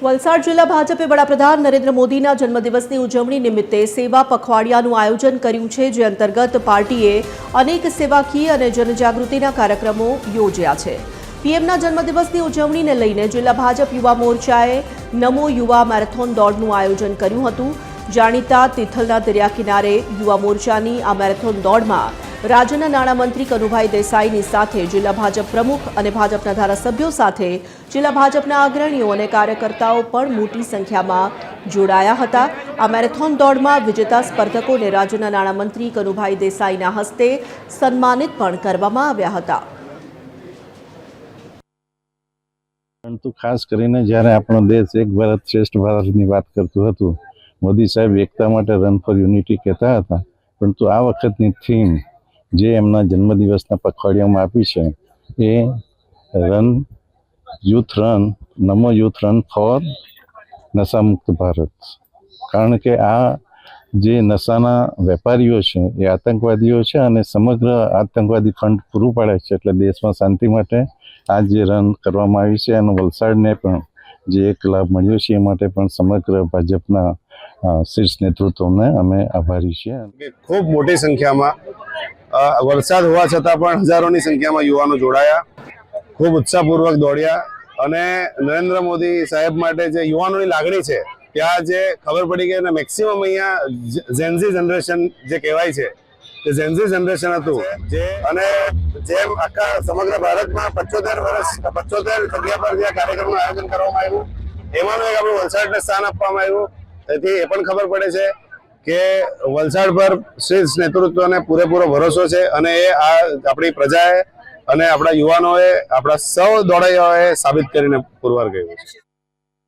વલસાડ જિલ્લા ભાજપે વડાપ્રધાન નરેન્દ્ર મોદીના જન્મદિવસની ઉજવણી નિમિત્તે સેવા પખવાડિયાનું આયોજન કર્યું છે, જે અંતર્ગત પાર્ટીએ અનેક સેવાકીય અને જનજાગૃતિના કાર્યક્રમો યોજ્યા છે। પીએમના જન્મદિવસની ઉજવણીને લઈને જિલ્લા ભાજપ યુવા મોરચાએ નમો યુવા મેરેથોન દોડનું આયોજન કર્યું હતું। જાણીતા તિથલના દરિયા કિનારે યુવા મોરચાની આ મેરેથોન દોડમાં રાજ્યના નાણામંત્રી કનુભાઈ દેસાઈની સાથે જિલ્લા ભાજપ પ્રમુખ અને ભાજપના ધારાસભ્યો સાથે જિલ્લા ભાજપના અગ્રણીઓ અને કાર્યકર્તાઓ પણ મોટી સંખ્યામાં જોડાયા હતા। આ મેરેથોન દોડમાં વિજેતા સ્પર્ધકોને રાજ્યના નાણામંત્રી કનુભાઈ દેસાઈના હસ્તે સન્માનિત પણ કરવામાં આવ્યા હતા। પરંતુ ખાસ કરીને જ્યારે આપણો દેશ એક ભારત શ્રેષ્ઠ ભારતની વાત કરતું હતું, મોદી સાહેબ એકતા માટે રન ફોર યુનિટી કહેતા હતા, પરંતુ આ વખતની થીમ જે એમના જન્મદિવસના પખવાડિયામાં આપી છે એ નમો યુથ રન ફોર નશામુક્ત ભારત। કારણ કે આ જે નશાના વેપારીઓ છે એ આતંકવાદીઓ છે અને સમગ્ર આતંકવાદી ફંડ પૂરું પાડે છે, એટલે દેશમાં શાંતિ માટે આ જે રન કરવામાં આવી છે અને વલસાડને પણ જે એક લાભ મળ્યો છે એ માટે પણ સમગ્ર ભાજપના શીર્ષ નેતૃત્વને અમે આભારી છીએ। ખૂબ મોટી સંખ્યામાં વરસાદ હોવા છતાં પણ હજારોની સંખ્યામાં યુવાનો જોડાયા, ખૂબ ઉત્સાહપૂર્વક દોડ્યા અને નરેન્દ્ર મોદી સાહેબ માટે જે યુવાનોની લાગણી છે ત્યાં જે ખબર પડી ગઈ અને મેક્સિમમ અહીંયા ઝેનઝી જનરેશન જે કહેવાય છે તે ઝેનઝી જનરેશન હતું જે અને જેમ આખા સમગ્ર ભારતમાં 75 જગ્યા પર જે કાર્યક્રમનું આયોજન કરવામાં આવ્યું એમાંનું એક આપણું વલસાડને સ્થાન આપવામાં આવ્યું। તેથી એ પણ ખબર પડે છે કે વલસાડ પર શીર્ષ નેતૃત્વને પૂરેપૂરો ભરોસો છે અને એ આ આપણી પ્રજાએ અને આપણા યુવાનોએ, આપણા સૌ દોડાઈઓએ સાબિત કરીને પુરવાર કર્યું છે।